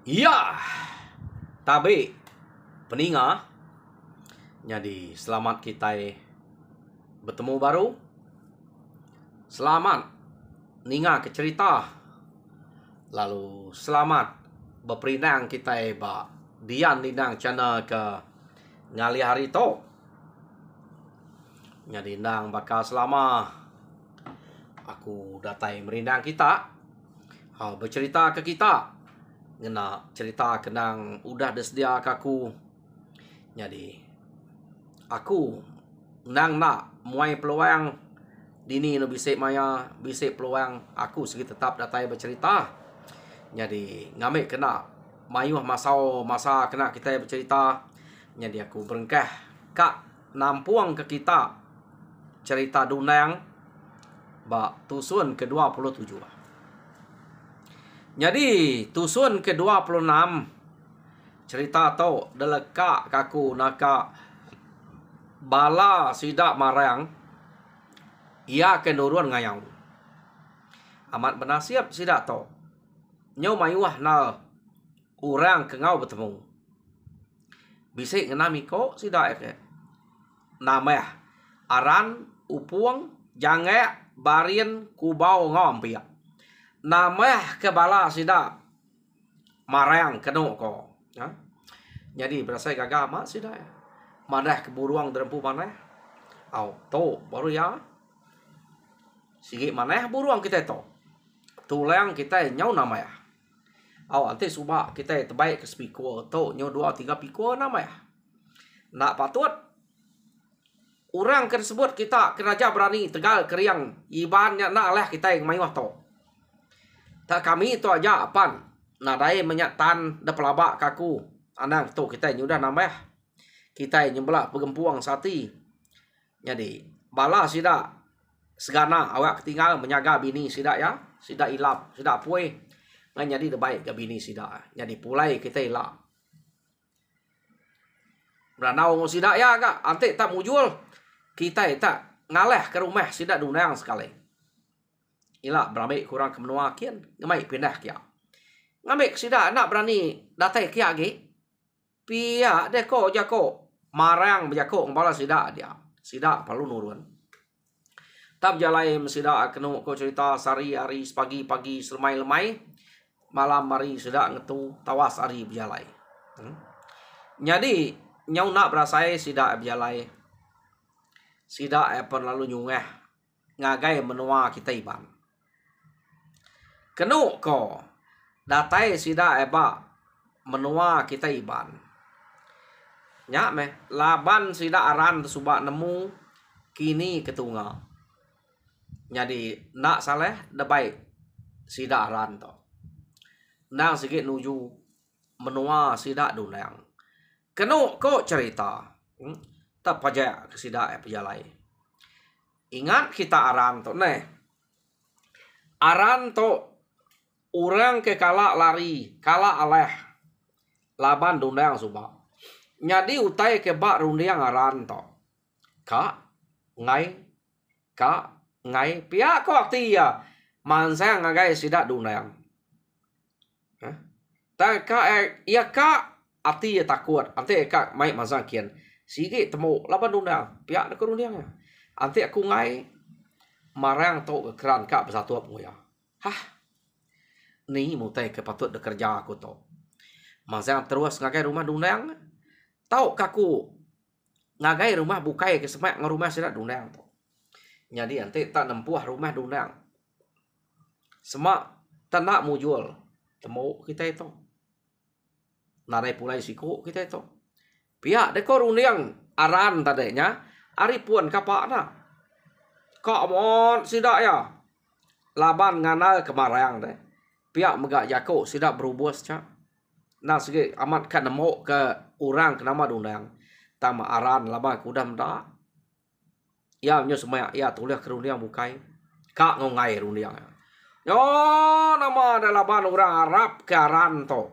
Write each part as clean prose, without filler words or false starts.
Iya, tapi peninga, jadi selamat kita bertemu baru. Selamat ninga ke cerita. Lalu selamat berperinang kita dian dinang channel ke ngali hari to. Jadi nang bakal selama aku datai merindang kita. Bercerita ke kita. Ngena cerita kenang udah desedia kaku. Jadi aku nang nak muai peluang dini no bisik maya bisik peluang aku segi tetap datai bercerita. Jadi ngamik kena mayuh masa kena kita bercerita. Jadi aku berengkah kak nampuang ke kita cerita dunang bak tusun ke-27. Jadi tusun ke-26 cerita tu deleka kaku naka bala sidak marang ia kenurun ngayang. Amat benasiap sidak tu. Nyau mayuah na orang kengau bertemu. Bisik ngenami ko sidak ke. Namah aran upuang jange barin kubau ngom pia. Namah kebala sida marang keno ko. Ha? Jadi berasa gagah mak sida. Manah keburuang derempu manah. Au to baru ya. Sigi manah buruang kita to. Tulang kita nyau namah. Au ante suba kita terbaik ke spiko to nyau 2-3 piko namah. Nak patut orang tersebut kita keraja berani tegal keriang ibannya nak lah kita yang mayuah to. Tak kami tu aja apan nadai menyatan de pelabak kaku anang tu kita nyudah nambah kita nyembelah pegempuang sati. Jadi bala sida segana awak ketinggal menyaga bini sida ya sida ilap sida puai ngan jadi de baik ke bini sida. Jadi pulai kita ilap beranau ngo sida ya kak ante tak mujul kita tak ngaleh ke rumah sida dunang sekali. Ila berambil kurang kemenua kian ngamai pindah kia. Ngambil sida nak berani datai kia ge. Pia deko jako marang bejako ngabala sida dia. Sida perlu nurun. Tab jalai sida kenu ko cerita sari hari pagi-pagi selemai-lemai malam mari sida ngetu tawas hari berjalai. Jadi nyau nak berasai sida berjalai. Sida apa lalu nyungeh ngagai menua kita iban. Kenu ko datai sida eba menua kita iban. Nyak me laban sida aran subak nemu kini ketunga. Jadi nak saleh debai sida aran to. Nang sikit nuju menua sida dunang. Kenu ko cerita. Tak pajak ke sida pejalai. Ingat kita aran to ne. Aran to orang ke kala lari, kala aleh. Laban dundang subak. Nyadi utai ke bak rundiang aran to. Kak, ngai, pihak ko akti ya. Mansang ngagai sidak dundang. Tak kak, ya kak, akti ya takut. Ante kak, mai mansang kian. Sige temu, laban dundang. Pihak nak rundiang ya. Ante aku ngai, marang to ke keran kak bersatu apa ya. Hah? Ni mutai ke patut bekerja aku to. Masa terus ngagai rumah dunang. Tahu kaku ngagai rumah bukai ke semak ngurumah sida dunang to. Jadi ante tak nempuah rumah dunang. Semak tak nak mujul. Temu kita itu. Narai pulai siku kita itu. Pihak deko rundiang aran tadenya. Ari pun kapak nak. Kak mon sida ya. Laban nganal kemarang deh. Pihak megak jako sidak berubus cak. Nah segi amat kan nemu ke orang ke nama dundang. Tama aran laba kuda mda. Ya nyo semaya ya tulis ke rundiang bukai. Kak ngongai rundiang. Yo nama ada laban orang Arab ke aran to.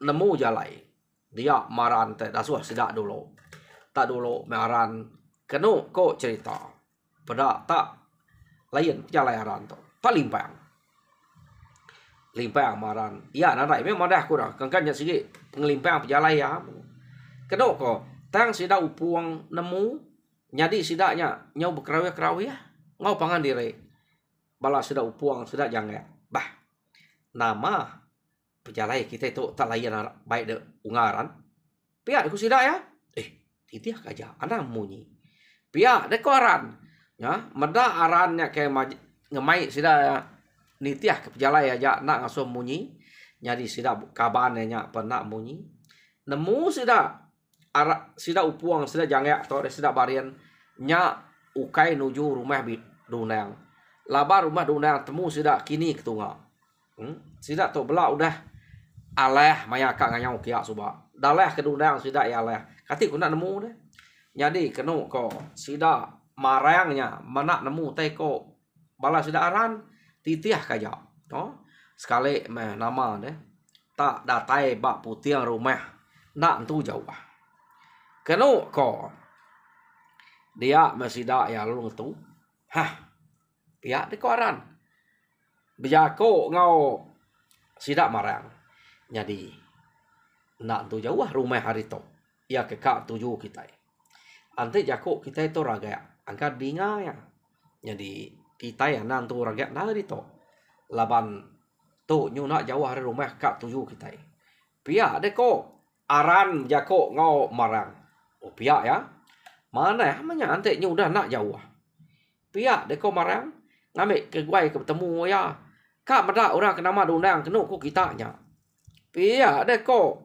Nemu jalai. Dia maran te dasuh sidak dulu. Tak dulu maran kenu ko cerita. Pada tak lain jalai aran to. Tak limpang. limpang maran. Ya nadai memang dah aku dah. Kan sikit ngelimpang pejalai ya. Kenok ko tang sida upuang nemu nyadi sidaknya nyau berkerawi-kerawi ya. Ngau pangan diri. Bala sida upuang sida jangan. Bah. Nama pejalai kita itu tak layan baik de ungaran. Pihak aku sida ya. Titiah kaja anak munyi. Pihak de koran. Ya, meda arannya kayak ngemai sida ya. Nitiah ke pejalai aja nak ngasuh munyi. Nyadi sida kabannya nya pernah munyi. Nemu sida sida upuang sida jangya atau sida barian nya ukai nuju rumah dunang. Laba rumah dunang temu sida kini ketunga. Sida to bela udah aleh maya kak nganyau kia suba. Daleh ke dunang sida ya aleh. Kati ku nak nemu deh. Jadi kenu ko sida marangnya menak nemu teko bala sida aran titiah kaja. Sekali meh nama deh. Tak datai bak putiang rumah nak tu jauh. Kenu ko dia masih dak ya lu tu. Pihak di koran. Bejako ngau sidak marang. Jadi nak tu jauh rumah hari tu. Ya kekak tuju kita. Ante jako kita itu raga angkat dinga ya. Jadi kita ya nantu raga dari tu. Laban tu nyuna jauh hari rumah kak tuju kita. Pihak deko aran jako ngau marang. Pihak ya. Mana ya namanya ante udah nak jauh. Pihak deko marang ngambil ke guai ketemu ya. Kak meda orang kenama dundang kenu ku kita nya. Pihak deko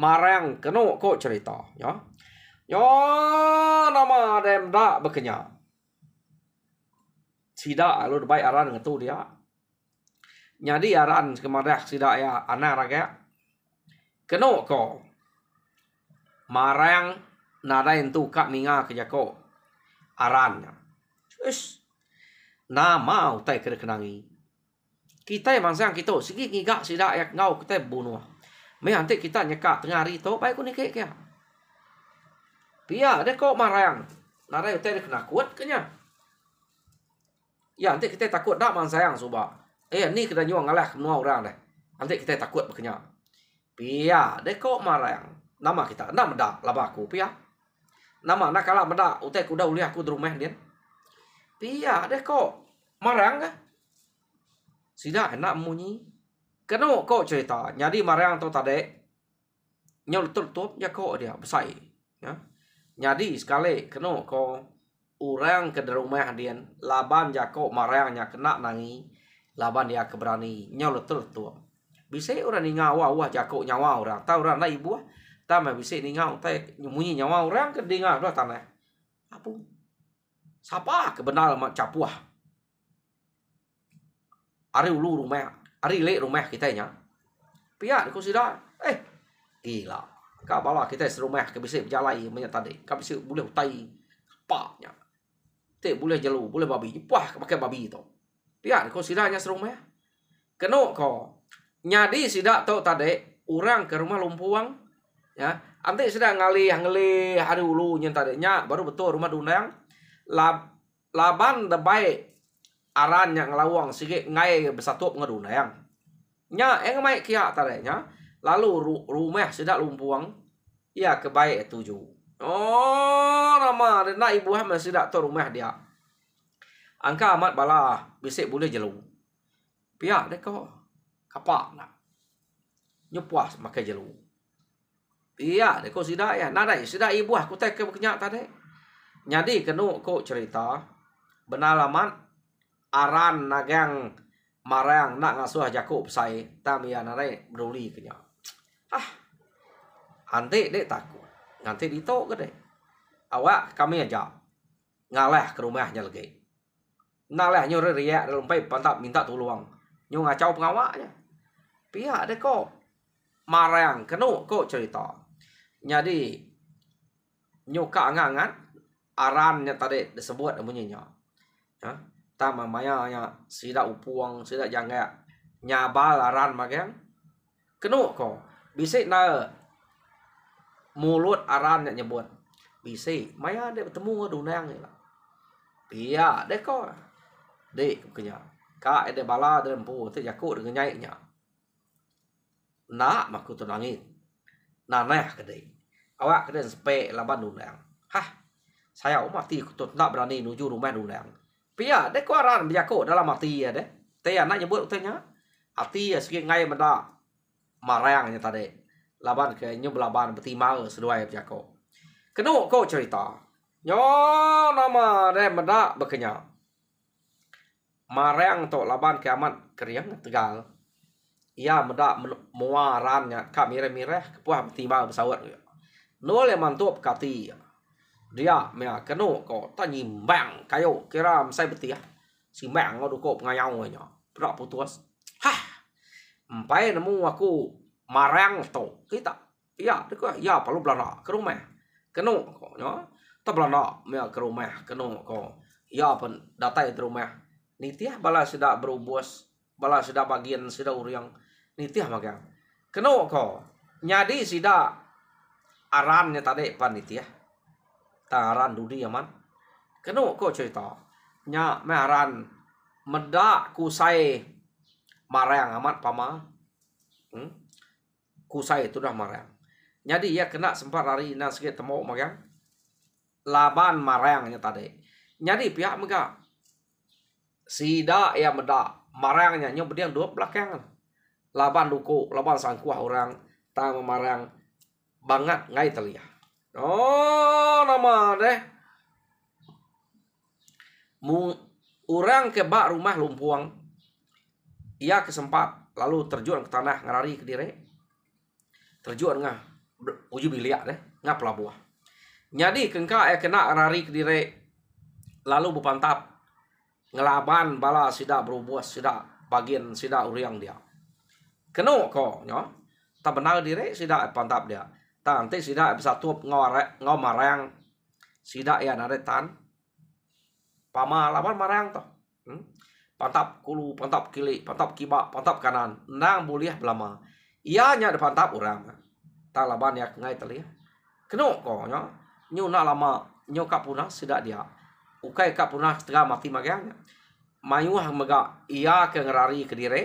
marang kenu ko cerita ya. Yo nama dem dak bekenya. Sida alu baik aran ngetu dia. Nyadi aran kemadah sida ya anak raga. Kenu ko marang nada itu kak ninga kejako arannya. Nama utai kena kenangi. Kita yang mangsang kita segi ngigak sida yak ngau kita bunuh. Me ante kita nyekak tengah hari tu baik ku nikek ya. Pia de kok marang. Nada utai kena kuat kenya. Ya ante kita takut dak mangsang suba. Ni kena nyuang ngalah semua orang deh. Ante kita takut bekenya. Pia de kok marang. Nama kita nak meda labaku pia. Nama nak kalah meda utai ku dah uliah ku di rumah dia. Pia de kok marang ka? Sida enak munyi. Keno kok cerita. Jadi marang tu tadi. Nyol tutup ya kok dia besai. Ya. Jadi sekali keno kok orang ke rumah dia. Laban ya kok marangnya kena nangi. Laban dia keberani. Nyol tutup. Bisa orang ni ngawa wah jakok nyawa orang. Tahu orang nak ibu. Tahu bisa ni ngau. Tahu munyi nyawa orang ke dengar dah tanah. Apa? Siapa kebenar mak capuah. Ari ulu rumah, ari lek rumah kita nya. Pihak ku sida. Gila. Ka bala kita serumah ke bisa berjalai banyak tadi. Ka bisa boleh utai apa nya. Te boleh jalu, boleh babi. Pah pakai babi tu. Pihak ku sida nya serumah. Keno ko. Nyadi sida tu tadi orang ke rumah lumpuang ya. Ante sida ngalih hari ulu nya tadi nya baru betul rumah dundang. Laban de baik aran yang ngelawang sikit ngai bersatu ngedundang. Nya mai kia tarenya. Lalu rumah sedak lumpuang. Ya kebaik tuju. Oh nama nak ibu hamil sedak tu rumah dia. Angka amat bala bisik boleh jelu. Pihak dek kok kapak nak. Nyepuas makai jelu. Iya dek kok sedak ya. Nadai sedak ibu aku tak kekenyak tadi. Jadi kenu kok cerita benalaman aran nagang marang nak ngasuh Jakub sai tamia narai beruli kenya. Ante dek takut. Nanti ditok ke dek. Awak kami aja ngalah ke rumahnya lagi. Nalah nyo riak dalam pai pantap minta tolong. Nyo ngacau pengawaknya. Pihak dek kok marang kenu kok cerita. Jadi nyo kaangan arannya tadi disebut namanya. Ha? Tama maya nya sida upuang sida jangga nyabal aran magang kenu ko bisik na mulut aran nya nyebut bisik maya de bertemu dunang lah pia de ko de kenya Ka ede bala dempu te jakuk dengan nyainya. Nak maku tu nangit. Nanah kedai. Awak kedai sepe laban undang. Hah. Saya mati ku tu tak berani nuju rumah undang. Pia de kuaran jakuk dalam hati ya de. Te anak nyebut utenya. Hati ya sikit ngai menda. Marangnya tadi. Laban ke nyu laban betimau seduai jakuk. Kenu ko cerita. Nyo nama de menda bekenya. Marang to laban kiamat keriang Tegal. Ia meda muarannya ka mire-mire kepuah betimau pesawat. Nol yang mantup kati. Dia mea kenu ko ta nyimbang kayo kira sai betia. Simbang ngodu ko ngayau nya. Prak putus. Hah. Empai nemu aku marang to kita. Iya, deko ya perlu belana ke rumah. Kenu ko nya. Ta belana mea ke rumah kenu ko. Ya pen datai ke rumah. Nitiah bala sudah berubus, bala sudah bagian sudah uriang nitiah magang. Kenu ko nyadi sida arannya tadi panitia. Ta aran dudi aman. Kenu ko cerita. Nya me aran meda kusai marang amat pama. Kusai itu dah marang. Jadi ia kena sempat lari na sikit temu magang. Laban marangnya tadi. Jadi pihak mega sida ya meda marangnya nyo bediang dua belakang. Laban duku, laban sangkuah orang ta memarang banget ngai telia. Oh, nama deh. Orang ke bak rumah lumpuang. Ia kesempat lalu terjun ke tanah ngarari ke dire. Terjun ngah uji biliak deh, ngah pelabuah. Jadi kengka kena ngarari ke dire lalu bupantap ngelaban bala sida berubuas sida bagian sida uriang dia. Kenu ko nyo. Ta benar dire sida pantap dia. Ta nanti sida bisa tup ngomarang sida ya naretan. Pama laban marang to. Pantap kulu, pantap kili, pantap kiba, pantap kanan. Nang buliah belama. Ia nya de pantap urang. Ta laban ya ngai teli. Kenu ko nyo. Nyu na lama nyo kapuna sida dia. Ukai kapuna setengah mati magangnya. Mayuah mega ia ke ngerari ke dire.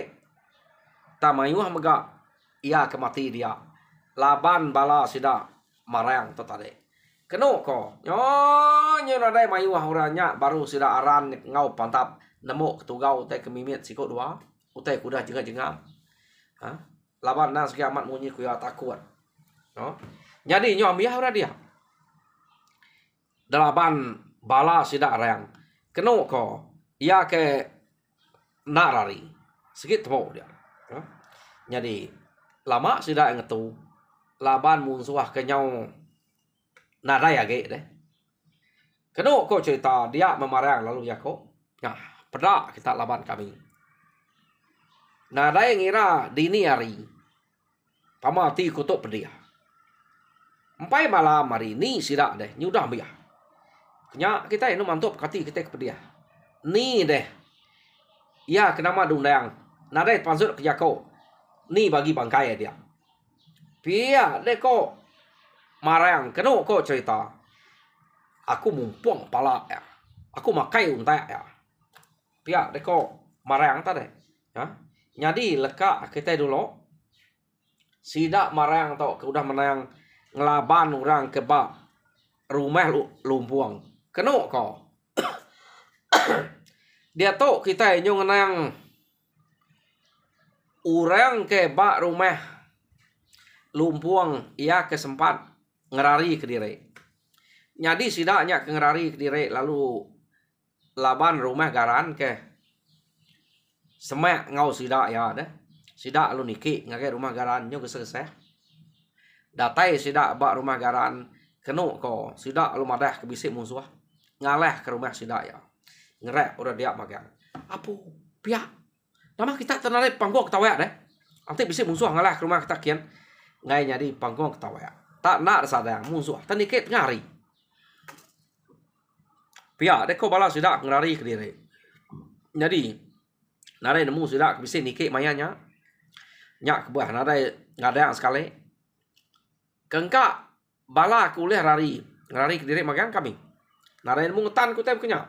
Ta mayuah mega ia ke mati dia. Laban bala sida marang to tadi. Kenu ko. Nyo nadai mayuah orangnya baru sida aran ngau pantap nemu ketugau utai kemimit sikut dua. Utai kuda jengam-jengam. Ha? Laban nas kiamat munyi kuya takut. No? Jadi nyo ambiah ora dia. Dalaban bala sida arang. Kenu ko. Ia ke narari. Sikit temu dia. No? Jadi lama sida ngetu. Laban munsuah ke nyau nadai age deh. Kenu ko cerita dia memarang lalu ya ko. Nah, pedak kita laban kami. Nadai ngira dini hari. Pamati kutuk pedia. Empai malam hari ni sida deh nyudah biah. Nya kita ini mantap kati kita ke pedia. Ni deh. Ya kenama dundang. Nadai pansut ke jako. Ni bagi bangkai dia. Pia deh ko marang kenu ko cerita. Aku mumpung pala ya. Aku makai unta ya. Pia deh ko marang tadi. Ya. Jadi leka kita dulu. Sida marang to ke udah menang ngelaban orang ke bak rumah lumpuang. Kenu ko. Dia tu kita nyong nang orang ke bak rumah lumpuang ia kesempat ngerari ke dire. Jadi sidaknya ke ngerari ke dire lalu laban rumah garan ke semak ngau sidak ya deh. Sidak lu niki ngake rumah garan nyo keseseh. Datai sidak bak rumah garan kenu ko sidak lu madah ke bisik musuh. Ngaleh ke rumah sidak ya. Ngerek udah dia magang. Apu pihak. Nama kita tenarik panggung ketawa deh. Nanti bisik musuh ngalah ke rumah kita kian. Ngai nyadi panggung ketawa. Tak nak sadang musuh. Tanikit ngari. Pihak deh ko balas sidak ngari ke diri. Jadi narai nemu sidak bisik nikik mayanya. Nyak kebuah narai ngadang sekali. Kengkak bala kuliah rari. Ngari ke diri magang kami. Narai nemu ngetan ku tem kenya.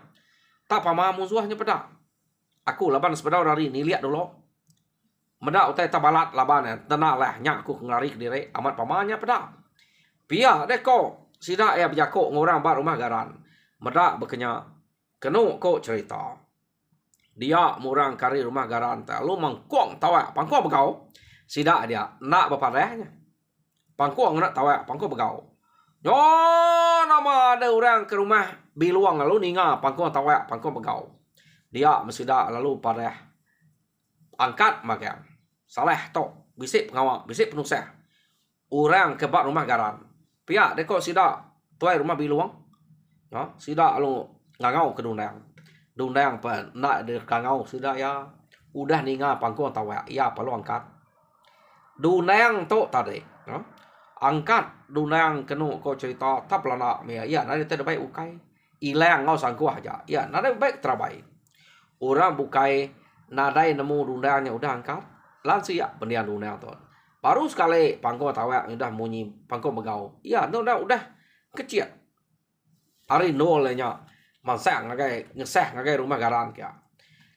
Tak pama musuhnya pedak. Aku laban sepeda hari ni lihat dulu. Meda utai tabalat laban tenang lah nya aku ngari ke diri amat pamanya peda. Pia deko sida ya berjako ngorang bar rumah garan. Meda bekenya kenu ko cerita. Dia murang kari rumah garan ta lu mangkuang tawa pangkuang begau. Sida dia nak beparehnya. Pangkuang nak tawa pangkuang begau. Yo nama ada orang ke rumah biluang lalu ninga pangkuang tawa pangkuang begau. Dia mesida lalu pareh angkat makan. Salah tok bisik pengawal, bisik penusah. Orang ke bak rumah garan. Pihak deko sida tuai rumah biluang. Ya, sida lalu ngangau ke dundang. Dundang pa nak de kangau sida ya. Udah ninga pangkuang tawa ya perlu angkat. Dundang tok tadi, ya. Angkat dundang kenu ko cerita tap lana me ya nade teh baik ukai. Ilang ngau sangku aja. Ya, nade baik terabai. Orang bukai nadai nemu dundangnya udah angkat. Lansi ya pendian dundang tu. Baru sekali pangko tawa udah munyi pangko begau. Ya, udah kecil. Hari nolnya masak ngagai ngeseh ngagai rumah garan kia.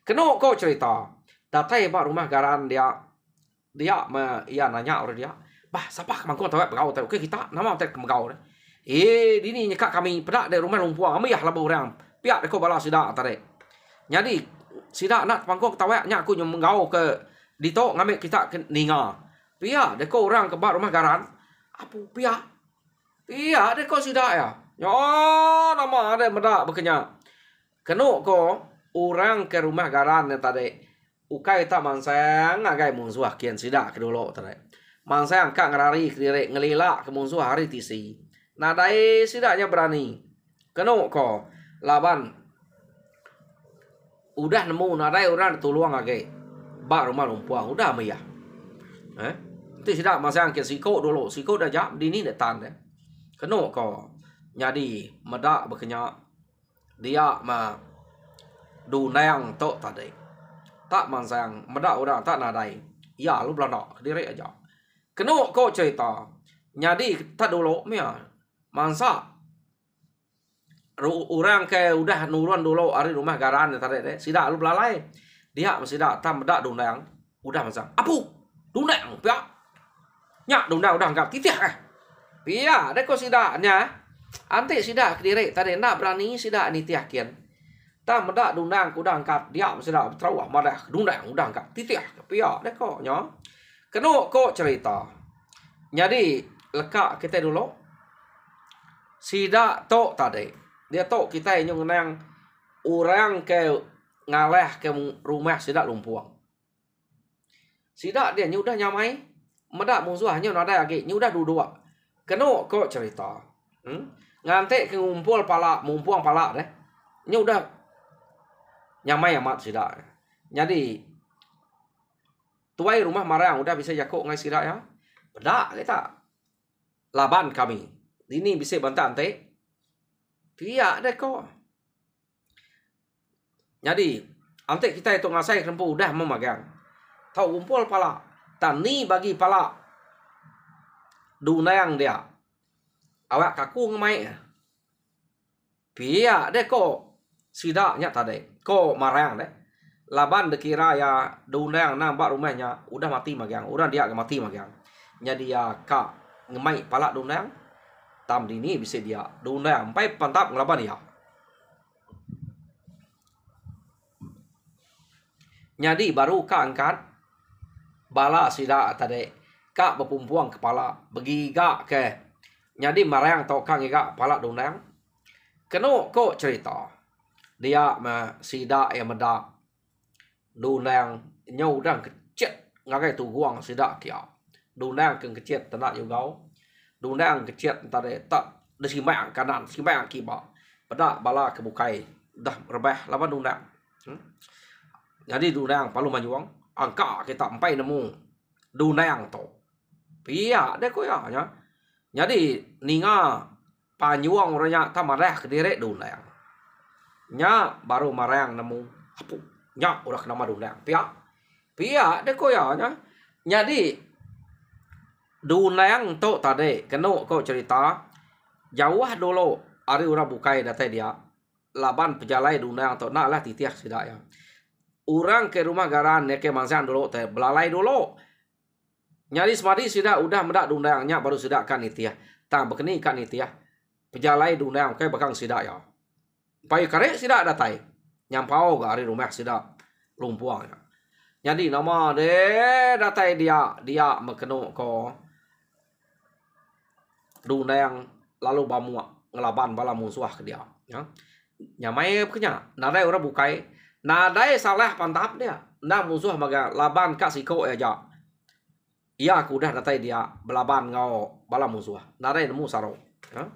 Kenu ko cerita. Datai ba rumah garan dia ya nanya orang dia. Bah, siapa mangko tawa begau tu? Okey kita nama tak begau. Dini nyekak kami pedak dari rumah lumpuang. Kami ya labu orang. Pihak deko bala sida tadi. Jadi sida nak pangko tawa nya aku menggau ke dito ngambil kita ke ninga. Pihak deko orang ke rumah garan. Apa pihak? Pihak deko sida ya. Ya nama ada medak bekenya. Kenu ko orang ke rumah garan tadi. Ukai tak mansang agai munsuah kian sida ke dulu tadi. Mansang kak ngerari kiri ngelila ke munsuah hari tisi. Nadai sidaknya berani. Kenu ko laban udah nemu nadai orang tuluang agai. Bak rumah lumpuang udah meyah. Itu sidak mansang ke siko dulu. Siko dah jam dini detan deh. Kenu ko jadi medak bekenya dia ma dunang tok tadi. Tak mansang medak orang tak nadai. Ya lu belanda diri aja. Kenu ko cerita. Jadi tak dulu mia mansa orang ke udah nurun dulu hari rumah garan tadi deh. Sidak lu belalai. Dia masih dak tam medak dundang udah mansang. Apu dundang pia. Nyak dundang udah anggap titiak pia deko sidaknya. Ante sidak diri tadi nak berani sidak ni tiakian. Tam medak dundang udah angkat dia masih dak terus madah dundang udah angkat titiak pia deko nya. Kenu ko cerita. Jadi lekak kita dulu. Sida tok tadi. Dia tok kita yang ngenang orang ke ngaleh ke rumah sida lumpuang. Sida dia nyudah nyamai. Medak musuhnya nada lagi. Nyudah dua. Kenu ko cerita. Ngante ke ngumpul pala mumpuang pala deh. Nyudah nyamai amat sida. Jadi tuai rumah marang udah bisa jakok ngai sida ya. Bedak kita. Laban kami. Ini bisa bantah ante. Pihak deh kok. Jadi ante kita itu ngasai kerempu udah memagang. Tahu kumpul pala. Tani bagi pala. Dunang dia. Awak kaku ngemai. Pihak deh kok. Sidaknya tadi. Kok marang deh. Laban dekira ya dunang nampak rumahnya udah mati magang. Orang dia mati magang. Jadi ya kak ngemai pala dunang. Tam dini bisa dia dunang. Sampai pantap ngelaban ya. Jadi baru kak angkat. Bala sida tadi. Kak berpumpuang kepala. Begigak ke. Jadi marang tau kak ngigak pala dunang. Kenu kok cerita. Dia sida yang medak. Dunang nyudang kecil. Ngagai tu guang sida kia. Dunang keng kecil tenak yugau. Dunang kecil tadi tak desimak kanan, simak kiba. Pada bala kebukai dah rebah lawan dunang. Jadi dunang palu majuang angka kita sampai nemu dunang tu. Pia deh ko ya nya. Jadi ninga panyuang orangnya tak marah ke diri dunang. Nya baru marang nemu apu. Nya udah kena dunang. Pia deh ko ya nya. Jadi dunang tu tadi kenu ko cerita jauh dulu hari orang bukai datai dia laban pejalai dunang tu nak lah titiak sidak ya. orang ke rumah garan ke mangsan dulu teh belalai dulu. Nyari semadi sida udah mendak dundangnya baru sida kan itiah. Tang bekeni kan itiah. Pejalai dundang ke bakang sida ya. Pai kare sida datai. Nyampau ke hari rumah sida lumpuang ya. Jadi nama de datai dia mekenu ko dundang lalu bamu ngelaban bala musuh ke dia ya. Nyamai kenya nadai ora bukai nadai salah pantap dia na musuh maga laban ka siko aja iya aku udah datai dia belaban ngau bala musuh nadai nemu saro ya.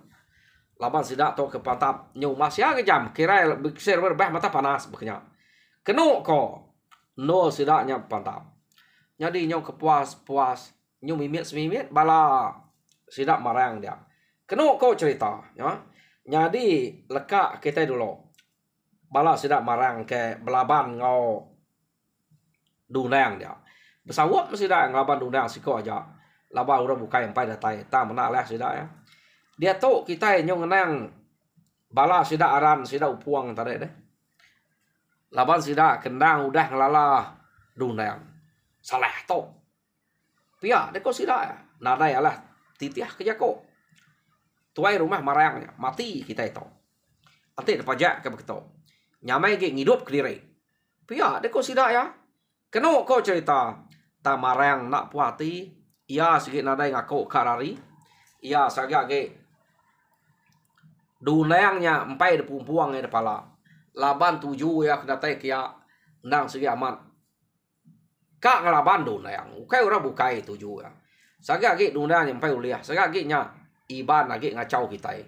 Laban sida to ke pantap nyu masya ke jam kira ser berbah mata panas bekenya kenu ko no sida nya pantap jadi nyu kepuas nyu mimit bala sida marang dia kenu ko cerita ya. Jadi leka kita dulu bala sida marang ke belaban ngau dunang dia besawak sida ngelaban dunang siko aja laba ura bukai empai datai ta mena leh sida ya dia tu kita nyong ngenang bala sida aran sida upuang tadi deh laban sida kendang udah ngelala dunang salah tu pia deko sida ya nadai alah titiah kejako tuai rumah marangnya mati kita itu nanti pajak ke begitu nyamai ke ngidup ke diri pia deko sida ya keno ko cerita ta marang nak puati ia sikit nadai ngako karari ia saga ke dunangnya empai de pumpuang de pala laban tuju ya kena tai kia nang segi amat ka ngelaban dunang ukai ora bukai tuju ya saga ke dunang empai uliah saga ke nya iban lagi ngacau kita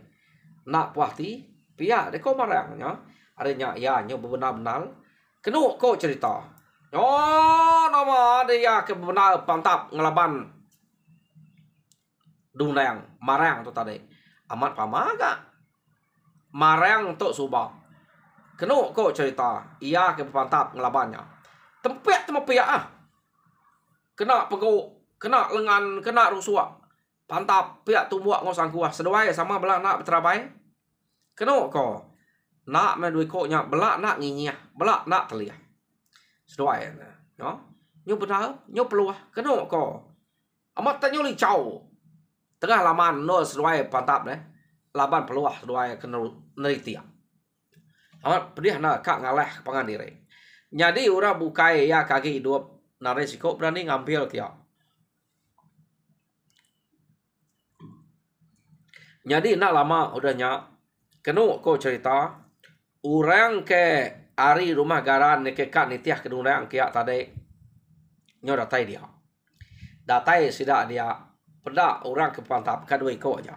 nak puati pia de ko marangnya adanya ya nyo benar-benar kenu ko cerita oh nama dia ke benar pantap ngelaban dunang marang tu tadi amat pamaga marang tu subah kenu ko cerita ia ke pantap ngelabannya tempet temepia ah kena pegu kena lengan kena rusua pantap pihak tumbuak ngosang kuah seduai sama belak nak berterabai kenu ko nak medui ko nya belak nak nginyah belak nak teliah seduai no nyu benar nyu peluah kenu ko amat tanyo li chau tengah laman no seduai pantap deh laban peluah seduai kena neritia amat pedih na kak ngalah pangandire jadi ura bukai ya kaki hidup na resiko berani ngambil kia. Jadi nak lama udahnya kenu ko cerita orang ke ari rumah garan ke kak nitiah kedurang kia tadi nyo datai dia datai sida dia peda orang ke pantap kadui ko aja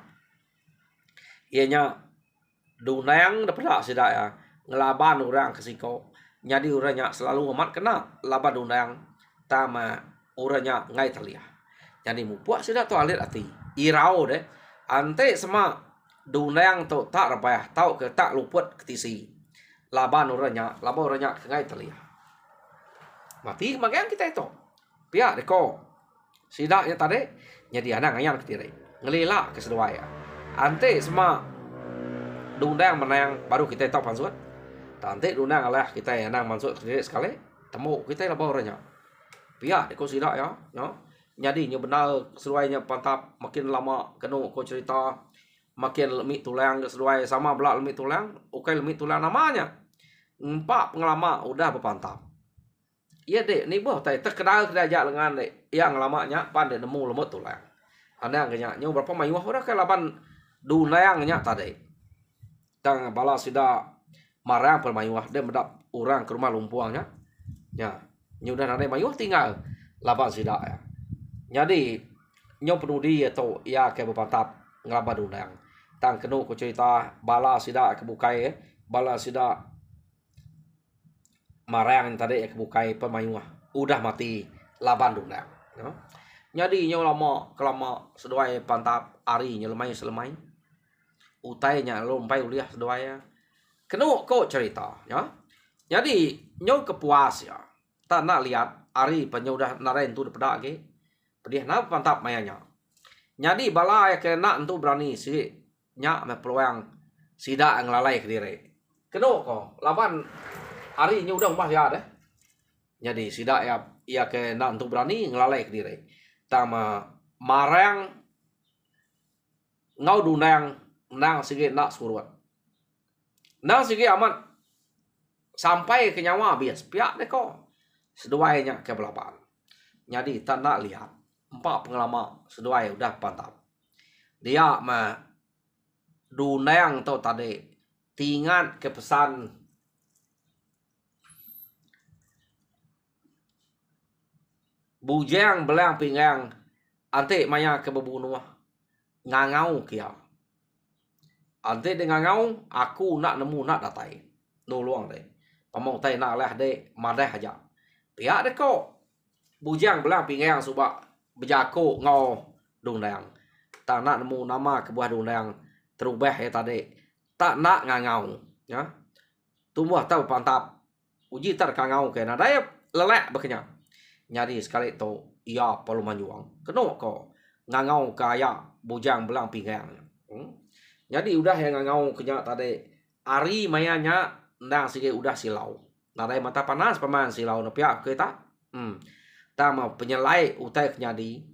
ianya dunang dapat sida ya ngelaban orang ke siko jadi orangnya selalu amat kena laban dunang tama orangnya ngai terlihat jadi mupuak sida tu alit ati irau deh ante sama dunang tu tak rabah tau ke tak luput ketisi laban orangnya ngai terlihat mati magang kita itu pihak deko sidaknya tadi jadi anak ngayang ketiri ngelila ke seduaya ante sama dundang menang baru kita tahu pansut ante dundang alah kita yang nang mansut ketiri sekali temu kita lah orangnya pihak deko sidak ya no jadi nyo benar seduainya pantap makin lama kenu ko cerita makin lemik tulang ke seduai sama belak lemik tulang oke lemik tulang namanya empat pengelama udah berpantap iya dek ni boh tai terkenal kerja lengan dek yang lamanya pandai nemu lemut tulang ada yang nyo berapa mayuah udah ke laban dunangnya tadi tang bala sida marang permayuah dia medap orang ke rumah lumpuangnya ya nyo udah nade mayuah tinggal laban sida ya jadi nyo penudi atau ya ke berpantap ngelaba dunang tang kenu ko cerita bala sida kebukai bala sida marang tadi kebukai permayuah udah mati laban dunang no? Jadi nyo lama kelama seduai pantap ari nyo lemai selemai utainya lompai uliah seduai kenu ko cerita ya jadi nyo kepuas ya tak nak lihat ari penyo udah narain tu depada ke pedih na pantap mayanya jadi bala ya kena entu berani si nya me peluang sida ang lalai ke diri kenu ko laban ari nyo udah umpah ya deh Jadi sidak ya ia ke nak untuk berani ngelalai ke diri. Tama marang ngau dunang nang sige nak suruat. Nang sige aman sampai ke nyawa bias pihak deh kok. Seduainya ke belapan. Jadi tak nak lihat. 4 pengalaman seduai udah pantap. Dia mah dunang tau tadi tingat ke pesan bujang belang pinggang ante maya ke bebunuh ngangau kia. Ante dengan ngau aku nak nemu nak datai. Nolong deh. Pamong tai nak leh deh madah aja. Pihak deh kok. Bujang belang pinggang subak bejako ngau dunang. Tak nak nemu nama ke buah dunang terubah ya tadi. Tak nak ngangau. Ya. Tumbuh tahu pantap. Uji terkangau ke na daya lelek bekenya. Nyari sekali tu ia perlu manjuang. Kenapa kau ngangau kaya bujang belang pinggang. Jadi udah yang ngangau kenya tadi ari mayanya ndang sige udah silau. Nadai mata panas paman silau na pihak kita. Tama penyelai utai kenyadi.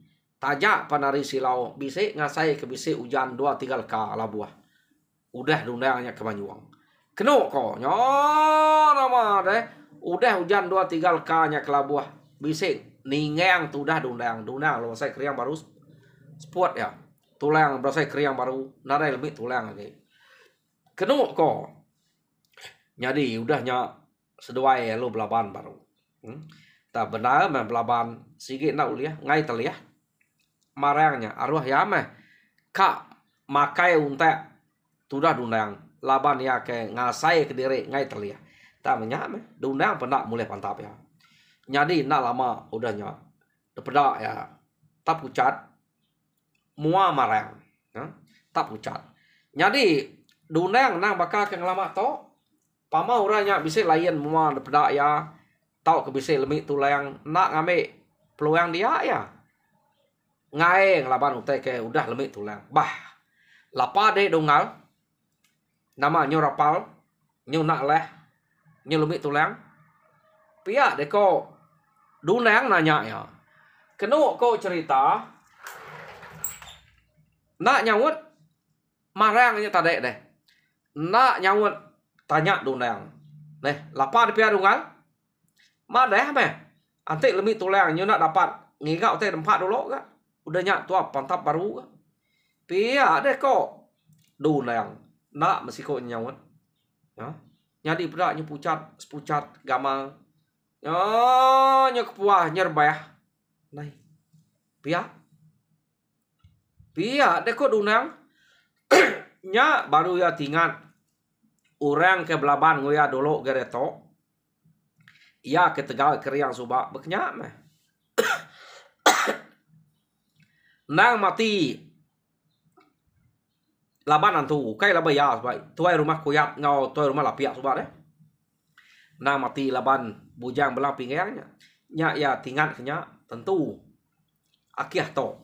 Tajak panari silau bisik ngasai ke bisik hujan 2-3 ka labuah. Udah dundangnya ke Banyuang. Kenapa kau? Nyo nama deh. Udah hujan 2-3 ka nya ke labuah. Bisik ningang tu dah dundang lo saya kriang baru sport ya. Tulang berasai kriang baru nadai lebih tulang lagi. Kenapa kau? Jadi udahnya seduai lo belaban baru. Tak benar mah belaban sige nak uliah ngai teliah. Marangnya arwah ya mah kak makai unta tudah dundang laban ya ke ngasai ke diri ngai teliah. Tak menyak mah dundang pernah mulai pantap ya. Jadi nak lama udahnya depada ya tak pucat mua marang tak pucat. Jadi dundang nang bakal ke lama to pama uranya bisa lain mua depada ya tau ke bisa lemik tulang nak ngambil peluang dia ya. Ngai ngelaban utai ke udah lemik tulang. Bah. Lapa deh dongal. Nama nyo rapal. Nyo nak leh. Nyo lemik tulang. Pihak deh kok. Dunang nanya ya. Kenapa kau cerita. Nak nyawut. Marangnya tadi deh. Nak nyawut. Tanya dunang. Nih. Lapa deh pihak dongal. Madeh meh. Antik lemik tulang. Nyo nak dapat. Ngigau teh tempat dulu kak. Udah nyak tua pantap baru kak. Pihak deh kok. Dunang. Nak mesti kok nyawut. Ya. Jadi pada nyo pucat. Sepucat gamal. Nyo kepuah nyerbah. Nah. Pihak. Pihak deh kok dunang. Nyak baru ya tingat. Orang ke belaban ngoya dulu gereto. Ia ke Tegal keriang subak. Beknyak meh. Nang mati laban antu kai laba ya sebab tuai rumah kuyat ngau tuai rumah lapiak sebab deh. Nang mati laban bujang belang pinggangnya. Nya ya tingat kenya tentu akiah to.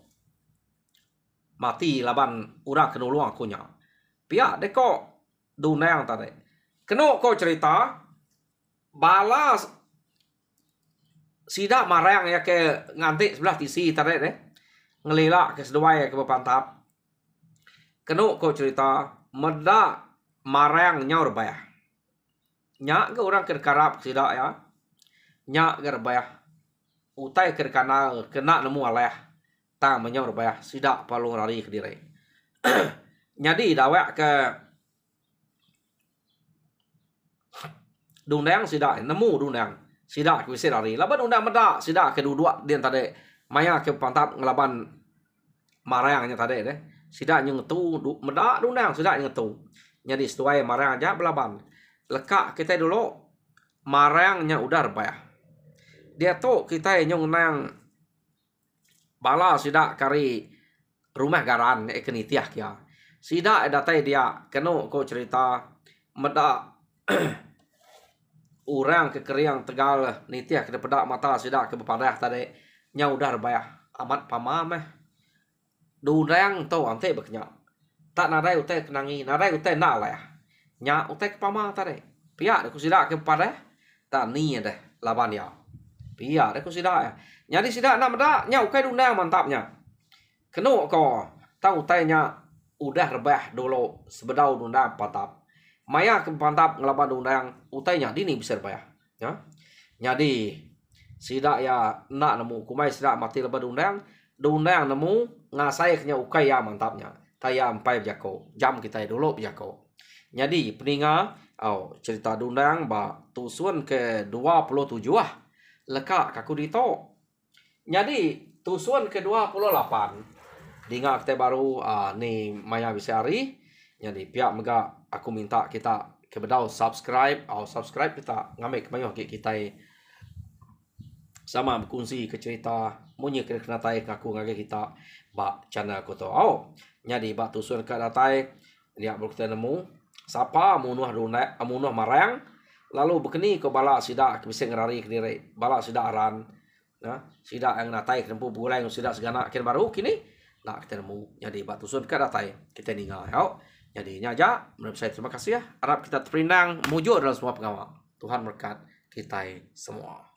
Mati laban urang kenuluang aku nya. Pihak deh kok dunang tadi. Keno kau cerita balas sidak marang ya ke ngantik sebelah tisi tadi deh. Ngelilak ke seduai ke bepantap. Kenu kau cerita meda marang nyaur bayah. Nyak ke orang kerkarap sidak ya. Nyak ke bayah. Utai ke kanal kena nemu aleh. Tak menyaur bayah sidak palung rari ke diri. Jadi dawak ke dundang sidak nemu dundang. Sidak ke wisi rari. Laban dundang meda sidak ke dua dia tadi. Maya ke pantap ngelaban marangnya tadi deh. Sidak nyengetu medak dundang sidak nyengetu. Jadi setuai marang aja belaban. Lekak kita dulu marangnya udah rebah. Dia tuh kita nyong nang bala sidak kari rumah garan kenitiah kia. Sidak datai dia kenu ko cerita medak orang ke keriang Tegal nitiah ke pedak mata sidak ke bepadah tadi nya udah rebah amat pamameh. Dundang tau ante beknya. Tak nadai utai kenangi, nadai utai nak lah ya. Nya utai ke pama tadi. Pihak aku sidak ke pada tak ni deh laban ya. Pia aku sida ya. Jadi sida nak meda nya ukai undang mantapnya. Kenu ko tahu tanya udah rebah dulu sebedau undang patap. Maya ke pantap ngelaban undang utainya dini bisa rebah ya. Jadi sida ya nak nemu kumai sida mati leban undang nemu ngasai nya ukai ya mantapnya. Taya ampai jako jam kita dulu jako. Jadi peninga cerita undang ba tusun ke 27 ah. Leka kaku dito. Jadi tusun ke 28. Dinga kita baru ni Maya Bisari. Jadi pihak mega aku minta kita kebedau subscribe kita ngambil kebanyakan kita sama berkongsi ke cerita munyi kena tai aku ngage kita ba channel aku to. Jadi ba tusun ke datai dia baru kita nemu siapa munuh duna munuh marang lalu bekeni ke bala sida bisa ngerari ke diri bala sida aran nah sida yang natai kempu bulai sida segana kin baru kini nak kita nemu jadi batu sun ke datai kita ninggal jadi nyaja menurut saya terima kasih ya harap kita terpinang mujur dalam semua pengawal Tuhan berkat kita semua.